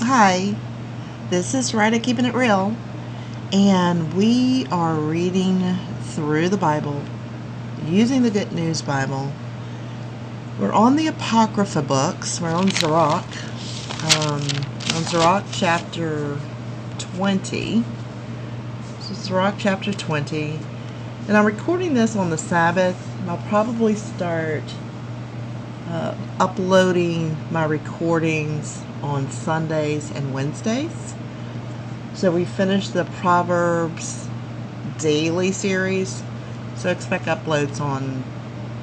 Hi, this is Ridea Keeping It Real, and we are reading through the Bible using the Good News Bible. We're on the Apocrypha books. We're on Sirach, chapter 20. So Sirach chapter 20, and I'm recording this on the Sabbath. I'll probably start uploading my recordings on Sundays and Wednesdays. So we finished the Proverbs daily series, so expect uploads on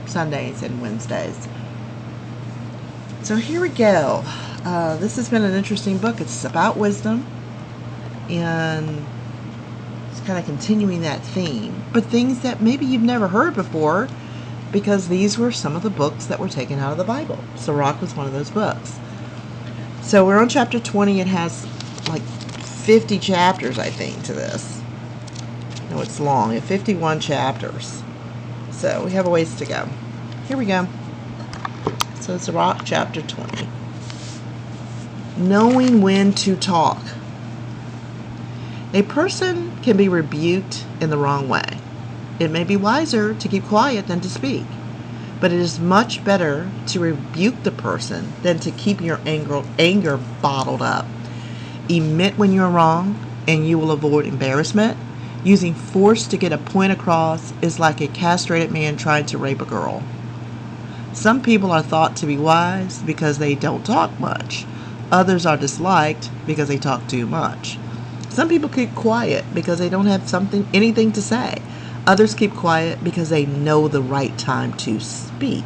Sundays and Wednesdays. So here we go. This has been an interesting book. It's about wisdom, and it's kind of continuing that theme, but things that maybe you've never heard before, because these were some of the books that were taken out of the Bible. Sirach was one of those books. So we're on chapter 20. It has like 50 chapters, I think, to this. No, it's long. It's 51 chapters. So we have a ways to go. Here we go. So Sirach chapter 20. Knowing when to talk. A person can be rebuked in the wrong way. It may be wiser to keep quiet than to speak, but it is much better to rebuke the person than to keep your anger bottled up. Admit when you're wrong, and you will avoid embarrassment. Using force to get a point across is like a castrated man trying to rape a girl. Some people are thought to be wise because they don't talk much. Others are disliked because they talk too much. Some people keep quiet because they don't have anything to say. Others keep quiet because they know the right time to speak.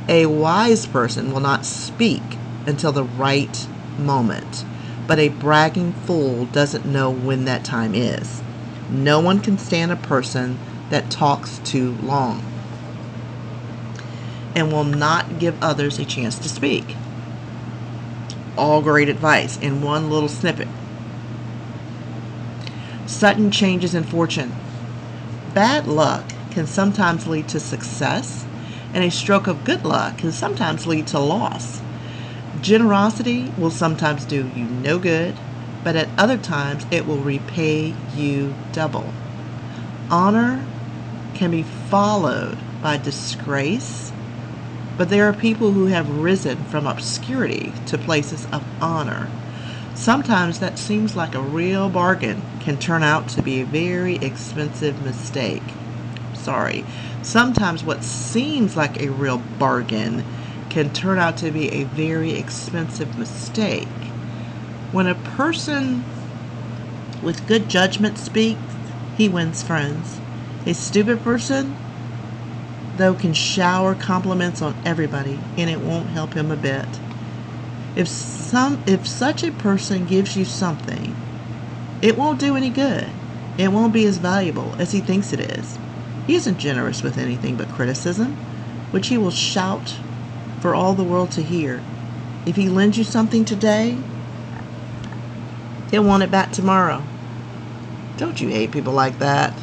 A wise person will not speak until the right moment, but a bragging fool doesn't know when that time is. No one can stand a person that talks too long and will not give others a chance to speak. All great advice in one little snippet. Sudden changes in fortune. Bad luck can sometimes lead to success, and a stroke of good luck can sometimes lead to loss. Generosity will sometimes do you no good, but at other times it will repay you double. Honor can be followed by disgrace, but there are people who have risen from obscurity to places of honor. Sometimes that seems like a real bargain can turn out to be a very expensive mistake. Sometimes what seems like a real bargain can turn out to be a very expensive mistake. When a person with good judgment speaks, he wins friends. A stupid person, though, can shower compliments on everybody, and it won't help him a bit. If such a person gives you something, it won't do any good. It won't be as valuable as he thinks it is. He isn't generous with anything but criticism, which he will shout for all the world to hear. If he lends you something today, he'll want it back tomorrow. Don't you hate people like that?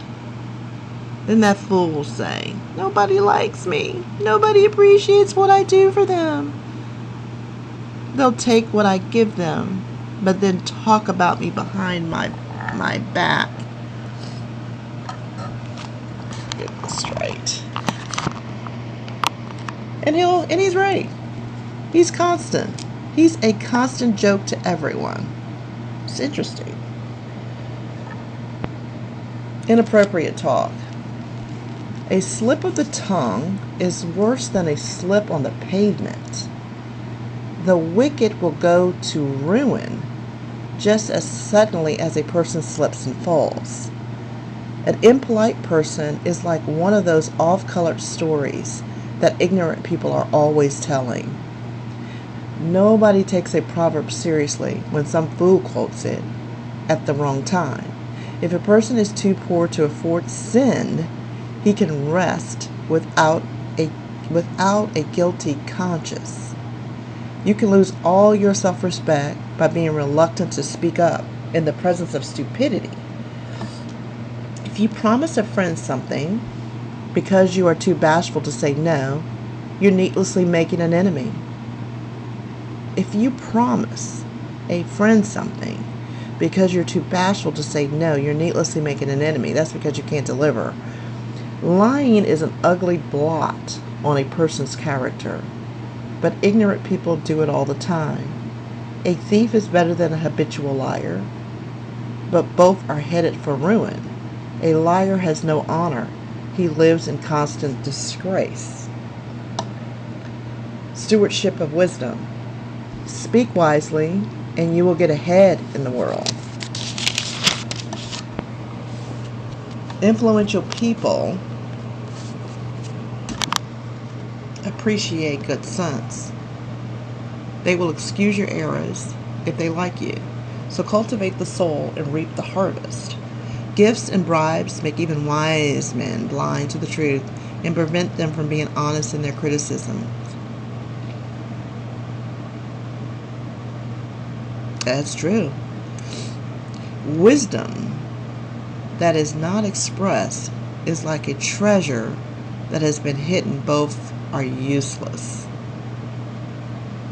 Then that fool will say, "Nobody likes me. Nobody appreciates what I do for them." They'll take what I give them, but then talk about me behind my back. Get this right. And he's right. He's constant. He's a constant joke to everyone. It's interesting. Inappropriate talk. A slip of the tongue is worse than a slip on the pavement. The wicked will go to ruin just as suddenly as a person slips and falls. An impolite person is like one of those off-colored stories that ignorant people are always telling. Nobody takes a proverb seriously when some fool quotes it at the wrong time. If a person is too poor to afford sin, he can rest without a guilty conscience. You can lose all your self-respect by being reluctant to speak up in the presence of stupidity. If you promise a friend something because you are too bashful to say no, you're needlessly making an enemy. If you promise a friend something because you're too bashful to say no. You're needlessly making an enemy. That's because you can't deliver. Lying is an ugly blot on a person's character, but ignorant people do it all the time. A thief is better than a habitual liar, but both are headed for ruin. A liar has no honor. He lives in constant disgrace. Stewardship of wisdom. Speak wisely, and you will get ahead in the world. Influential people appreciate good sense. They will excuse your errors if they like you. So cultivate the soul and reap the harvest. Gifts and bribes make even wise men blind to the truth and prevent them from being honest in their criticism. That's true. Wisdom that is not expressed is like a treasure that has been hidden. Both are useless.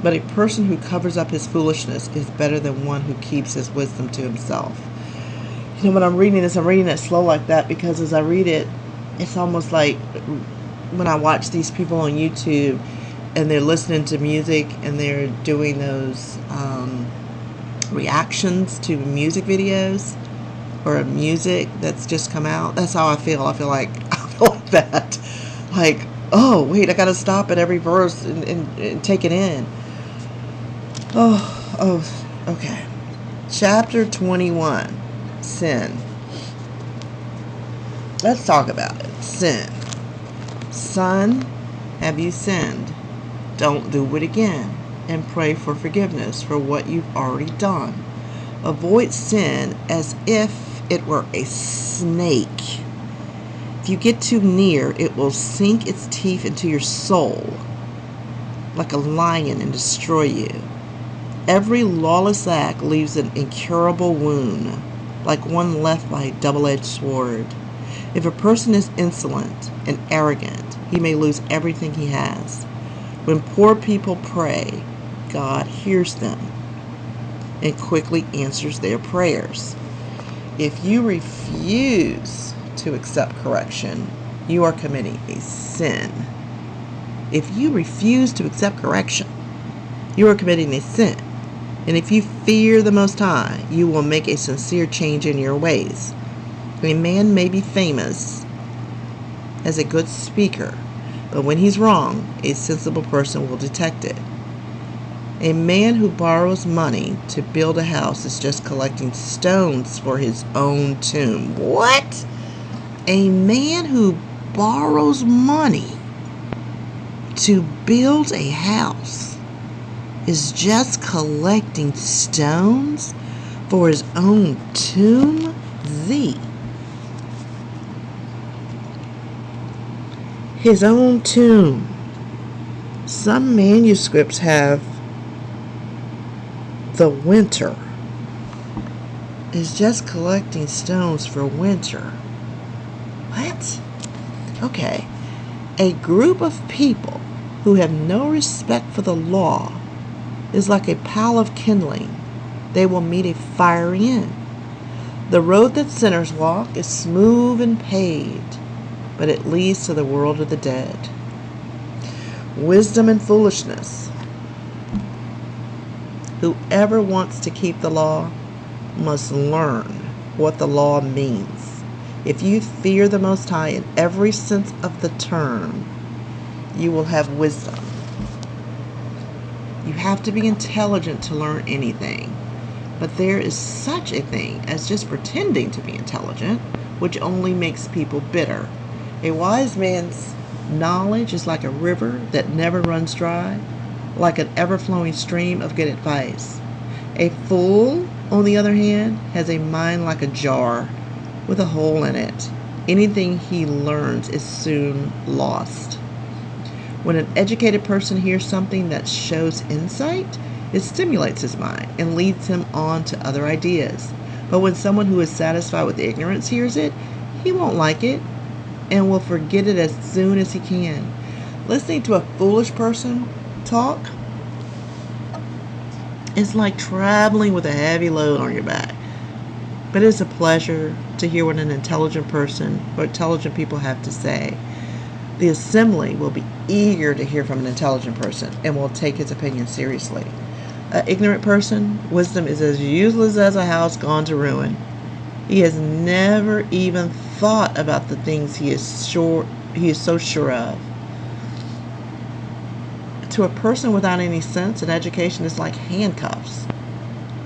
But a person who covers up his foolishness is better than one who keeps his wisdom to himself. You know, when I'm reading this, I'm reading it slow like that because as I read it, it's almost like when I watch these people on YouTube and they're listening to music and they're doing those reactions to music videos or music that's just come out. That's how I feel. I feel like that. Like, oh wait, I gotta stop at every verse and take it in. Okay. Chapter 21. Sin. Let's talk about it. Sin. Son, have you sinned? Don't do it again, and pray for forgiveness for what you've already done. Avoid sin as if it were a snake. If you get too near, it will sink its teeth into your soul like a lion and destroy you. Every lawless act leaves an incurable wound, like one left by a double-edged sword. If a person is insolent and arrogant, he may lose everything he has. When poor people pray, God hears them and quickly answers their prayers. If you refuse to accept correction, you are committing a sin. If you refuse to accept correction, you are committing a sin. And if you fear the Most High, you will make a sincere change in your ways. A man may be famous as a good speaker, but when he's wrong, a sensible person will detect it. A man who borrows money to build a house is just collecting stones for his own tomb. What? A man who borrows money to build a house is just collecting stones for his own tomb? His own tomb. Some manuscripts have the winter. Is just collecting stones for winter. What? Okay. A group of people who have no respect for the law is like a pile of kindling. They will meet a fiery end. The road that sinners walk is smooth and paved, but it leads to the world of the dead. Wisdom and foolishness. Whoever wants to keep the law must learn what the law means. If you fear the Most High in every sense of the term, you will have wisdom. You have to be intelligent to learn anything, but there is such a thing as just pretending to be intelligent, which only makes people bitter. A wise man's knowledge is like a river that never runs dry, like an ever-flowing stream of good advice. A fool, on the other hand, has a mind like a jar with a hole in it. Anything he learns is soon lost. When an educated person hears something that shows insight, it stimulates his mind and leads him on to other ideas. But when someone who is satisfied with ignorance hears it, he won't like it and will forget it as soon as he can. Listening to a foolish person talk It's like traveling with a heavy load on your back. But it's a pleasure to hear what an intelligent person or intelligent people have to say. The assembly will be eager to hear from an intelligent person and will take his opinion seriously. An ignorant person, wisdom is as useless as a house gone to ruin. He has never even thought about the things he is so sure of. To a person without any sense, an education is like handcuffs.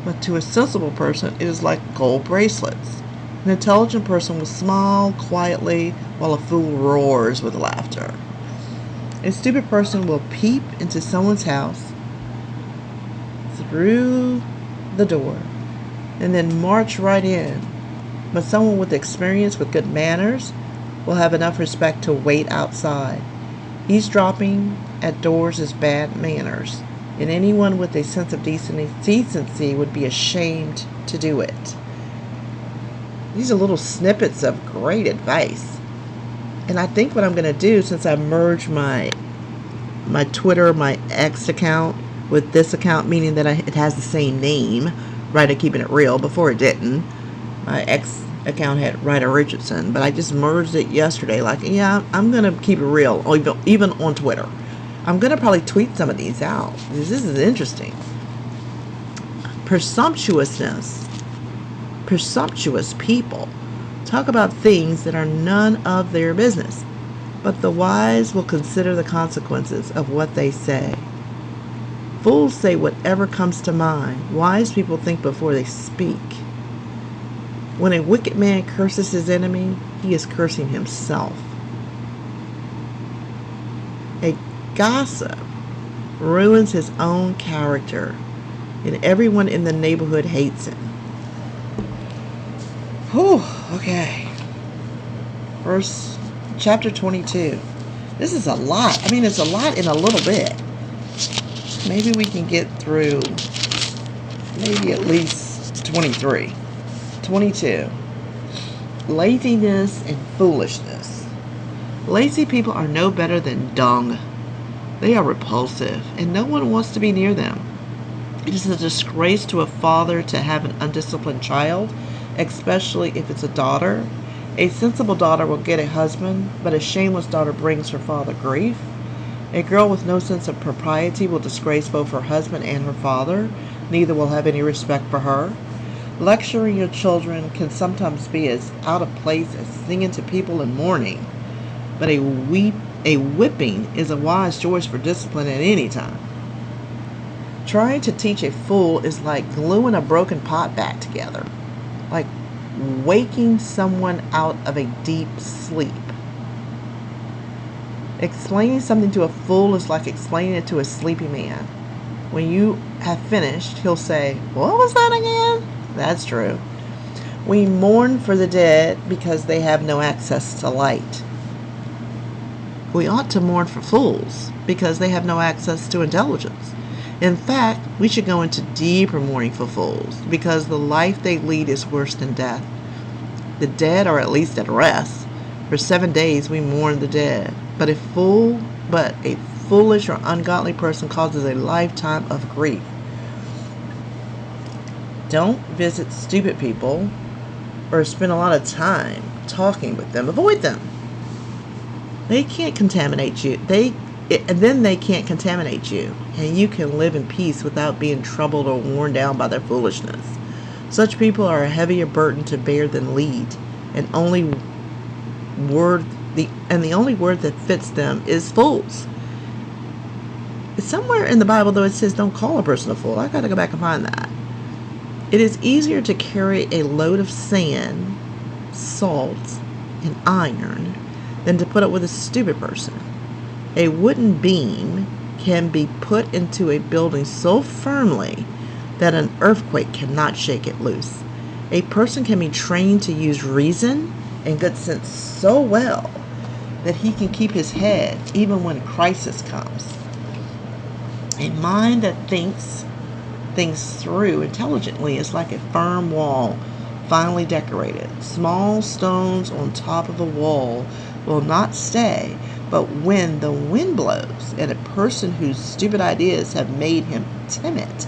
But to a sensible person, it is like gold bracelets. An intelligent person will smile quietly while a fool roars with laughter. A stupid person will peep into someone's house through the door and then march right in. But someone with experience, with good manners, will have enough respect to wait outside. Eavesdropping at doors is bad manners, and anyone with a sense of decency would be ashamed to do it. These are little snippets of great advice. And I think what I'm going to do, since I merged my Twitter, my X account with this account, meaning that it has the same name, Ridea Keeping It Real. Before it didn't. My X account had Ridea Richardson, but I just merged it yesterday. Like, yeah, I'm going to keep it real, even on Twitter. I'm going to probably tweet some of these out. This is interesting. Presumptuousness. Presumptuous people talk about things that are none of their business, but the wise will consider the consequences of what they say. Fools say whatever comes to mind. Wise people think before they speak. When a wicked man curses his enemy, he is cursing himself. A gossip ruins his own character, and everyone in the neighborhood hates him. Whew, okay. Chapter 22. This is a lot. I mean, it's a lot in a little bit. Maybe we can get through maybe at least 23. 22. Laziness and foolishness. Lazy people are no better than dung. They are repulsive, and no one wants to be near them. It is a disgrace to a father to have an undisciplined child, especially if it's a daughter. A sensible daughter will get a husband, but a shameless daughter brings her father grief. A girl with no sense of propriety will disgrace both her husband and her father. Neither will have any respect for her. Lecturing your children can sometimes be as out of place as singing to people in mourning, but a whipping is a wise choice for discipline at any time. Trying to teach a fool is like gluing a broken pot back together, like waking someone out of a deep sleep. Explaining something to a fool is like explaining it to a sleepy man. When you have finished, he'll say, "What was that again?" That's true. We mourn for the dead because they have no access to light. We ought to mourn for fools because they have no access to intelligence. In fact, we should go into deeper mourning for fools because the life they lead is worse than death. The dead are at least at rest. For 7 days we mourn the dead, but a foolish or ungodly person causes a lifetime of grief. Don't visit stupid people or spend a lot of time talking with them. Avoid them. They can't contaminate you. They can't contaminate you, and you can live in peace without being troubled or worn down by their foolishness. Such people are a heavier burden to bear than lead, and the only word that fits them is fools. It's somewhere in the Bible, though, it says don't call a person a fool. I got to go back and find that. It is easier to carry a load of sand, salt, and iron than to put up with a stupid person. A wooden beam can be put into a building so firmly that an earthquake cannot shake it loose. A person can be trained to use reason and good sense so well that he can keep his head even when crisis comes. A mind that thinks things through intelligently is like a firm wall, finely decorated. Small stones on top of a wall will not stay, but when the wind blows and a person whose stupid ideas have made him timid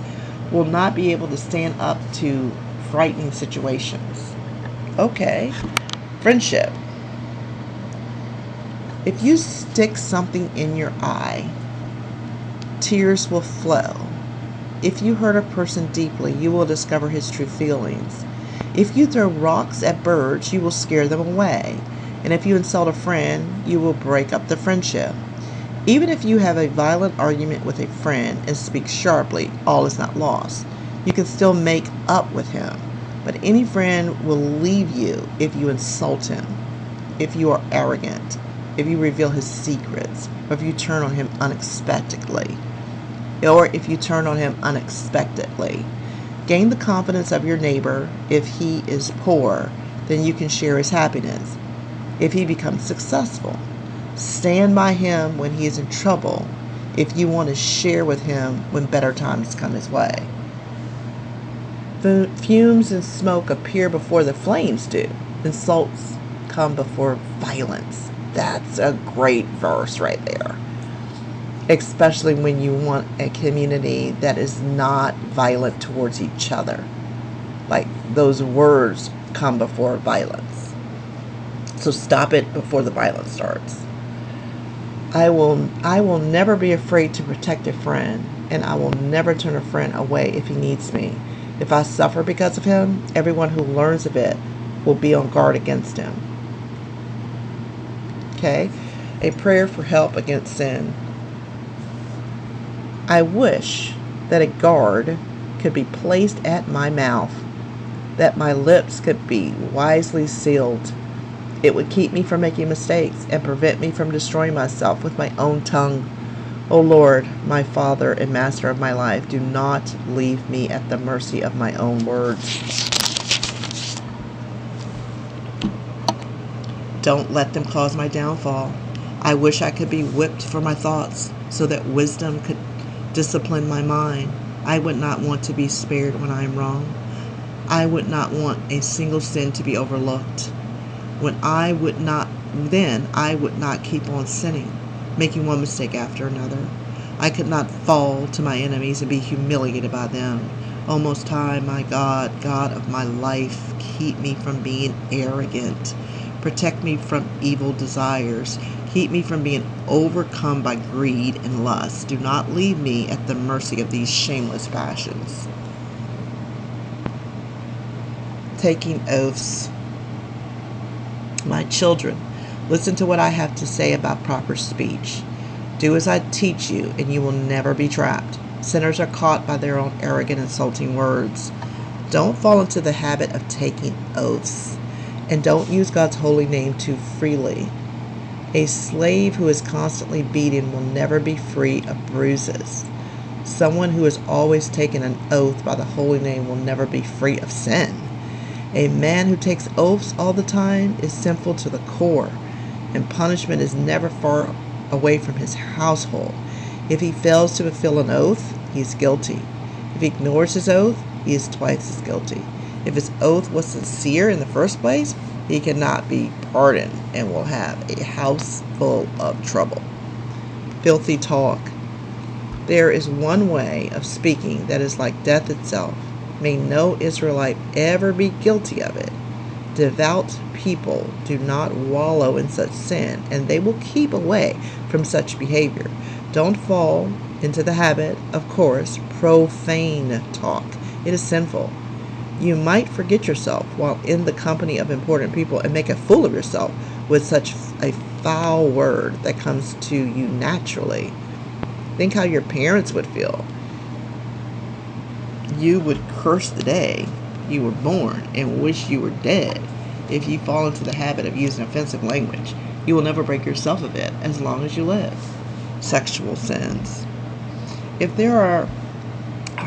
will not be able to stand up to frightening situations. Okay, friendship. If you stick something in your eye, tears will flow. If you hurt a person deeply, you will discover his true feelings. If you throw rocks at birds, you will scare them away. And if you insult a friend, you will break up the friendship. Even if you have a violent argument with a friend and speak sharply, all is not lost. You can still make up with him. But any friend will leave you if you insult him, if you are arrogant, if you reveal his secrets, or if you turn on him unexpectedly. Gain the confidence of your neighbor. If he is poor, then you can share his happiness. If he becomes successful, stand by him when he is in trouble, if you want to share with him when better times come his way. Fumes and smoke appear before the flames do. Insults come before violence. That's a great verse right there. Especially when you want a community that is not violent towards each other. Like, those words come before violence. So stop it before the violence starts. I will never be afraid to protect a friend, and I will never turn a friend away if he needs me. If I suffer because of him, everyone who learns of it will be on guard against him. Okay? A prayer for help against sin. I wish that a guard could be placed at my mouth, that my lips could be wisely sealed. It would keep me from making mistakes and prevent me from destroying myself with my own tongue. O Lord, my Father and Master of my life, do not leave me at the mercy of my own words. Don't let them cause my downfall. I wish I could be whipped for my thoughts, so that wisdom could discipline my mind. I would not want to be spared when I am wrong. I would not want a single sin to be overlooked. Then I would not keep on sinning, making one mistake after another. I could not fall to my enemies and be humiliated by them. O Most High, my God, God of my life, keep me from being arrogant. Protect me from evil desires. Keep me from being overcome by greed and lust. Do not leave me at the mercy of these shameless passions. Taking oaths. My children, listen to what I have to say about proper speech. Do as I teach you, and you will never be trapped. Sinners are caught by their own arrogant, insulting words. Don't fall into the habit of taking oaths, and don't use God's holy name too freely. A slave who is constantly beaten will never be free of bruises. Someone who has always taken an oath by the holy name will never be free of sin. A man who takes oaths all the time is sinful to the core, and punishment is never far away from his household. If he fails to fulfill an oath, he is guilty. If he ignores his oath, he is twice as guilty. If his oath was sincere in the first place, he cannot be pardoned and will have a house full of trouble. Filthy talk. There is one way of speaking that is like death itself. May no Israelite ever be guilty of it. Devout people do not wallow in such sin, and they will keep away from such behavior. Don't fall into the habit of coarse, profane talk. It is sinful. You might forget yourself while in the company of important people and make a fool of yourself with such a foul word that comes to you naturally. Think how your parents would feel. You would curse the day you were born and wish you were dead if you fall into the habit of using offensive language. You will never break yourself of it as long as you live. Sexual sins. If there are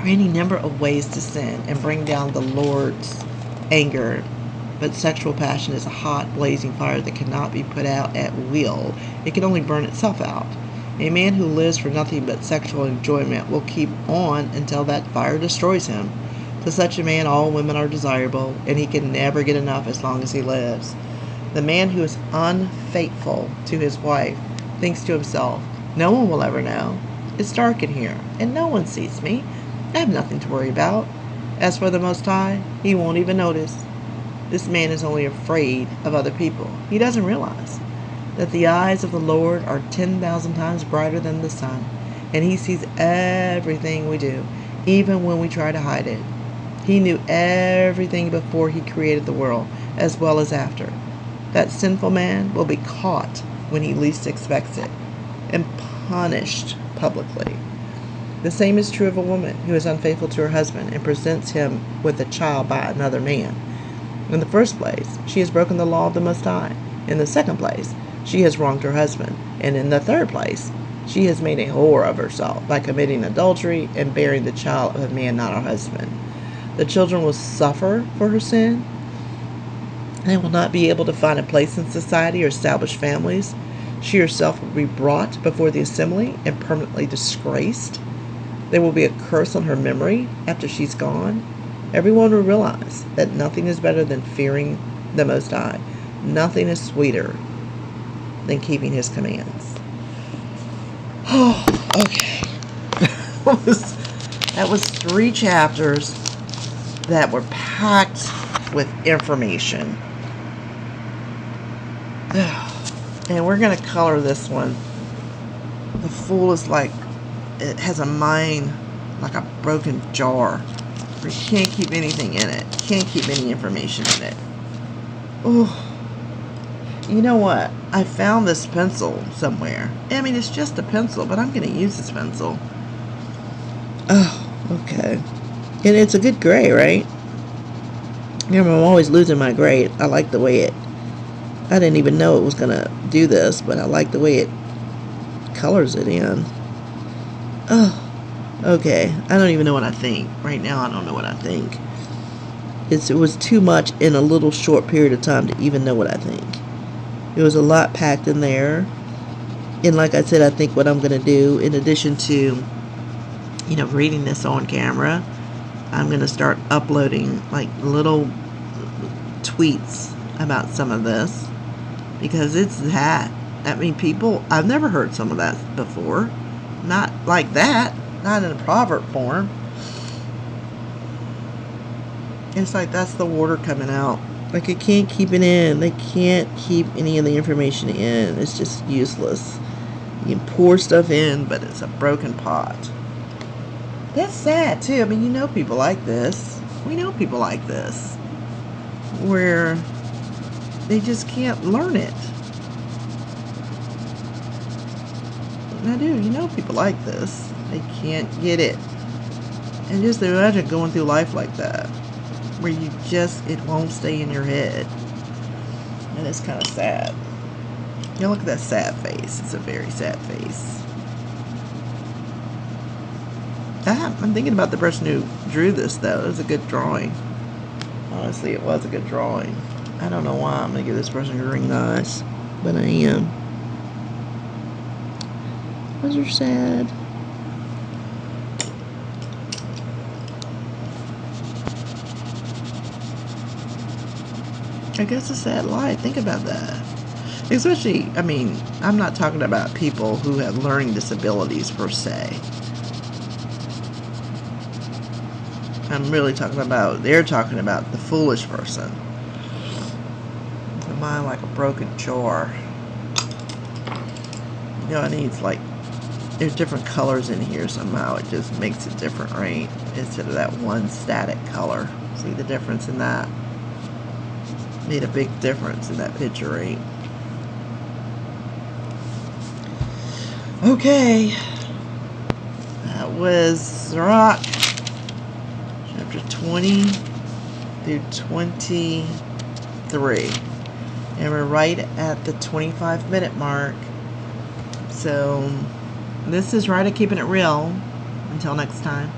any number of ways to sin and bring down the Lord's anger, but sexual passion is a hot, blazing fire that cannot be put out at will. It can only burn itself out. A man who lives for nothing but sexual enjoyment will keep on until that fire destroys him. To such a man, all women are desirable, and he can never get enough as long as he lives. The man who is unfaithful to his wife thinks to himself, "No one will ever know. It's dark in here, and no one sees me. I have nothing to worry about. As for the Most High, he won't even notice. This man is only afraid of other people. He doesn't realize that the eyes of the Lord are 10,000 times brighter than the sun, and he sees everything we do, even when we try to hide it. He knew everything before he created the world, as well as after. That sinful man will be caught when he least expects it, and punished publicly. The same is true of a woman who is unfaithful to her husband and presents him with a child by another man. In the first place, she has broken the law of the Most High. In the second place, she has wronged her husband. And in the third place, she has made a whore of herself by committing adultery and bearing the child of a man not her husband. The children will suffer for her sin. They will not be able to find a place in society or establish families. She herself will be brought before the assembly and permanently disgraced. There will be a curse on her memory after she's gone. Everyone will realize that nothing is better than fearing the Most High. Nothing is sweeter than keeping his commands. Oh, okay. That was 3 chapters that were packed with information. And we're going to color this one. The fool is like, it has a mind like a broken jar. You can't keep anything in it. Can't keep any information in it. Oh, you know what? I found this pencil somewhere. I mean, it's just a pencil, but I'm going to use this pencil. Oh, okay. And it's a good gray, right? Remember, I'm always losing my gray. I like the way it... I didn't even know it was going to do this, but I like the way it colors it in. Oh, okay. I don't even know what I think. Right now, I don't know what I think. It was too much in a little short period of time to even know what I think. There was a lot packed in there. And like I said, I think what I'm going to do, in addition to, reading this on camera, I'm going to start uploading like little tweets about some of this. Because it's that. I mean, I've never heard some of that before. Not like that. Not in a proverb form. It's like that's the water coming out. Like, it can't keep it in. They can't keep any of the information in. It's just useless. You can pour stuff in, but it's a broken pot. That's sad, too. I mean, people like this. We know people like this. Where they just can't learn it. I do. People like this. They can't get it. And just imagine going through life like that. Where it won't stay in your head. And it's kind of sad. Look at that sad face. It's a very sad face. I'm thinking about the person who drew this, though. It was a good drawing. Honestly, it was a good drawing. I don't know why I'm going to give this person green eyes. But I am. Those are sad. I guess a sad life. Think about that. Especially, I'm not talking about people who have learning disabilities per se. They're talking about the foolish person. The mind like a broken jar. It needs there's different colors in here somehow. It just makes it different, right? Instead of that one static color. See the difference in that? Made a big difference in that picture, right? Okay. That was Sirach, chapter 20 through 23. And we're right at the 25-minute mark. So, this is Ridea keeping it real. Until next time.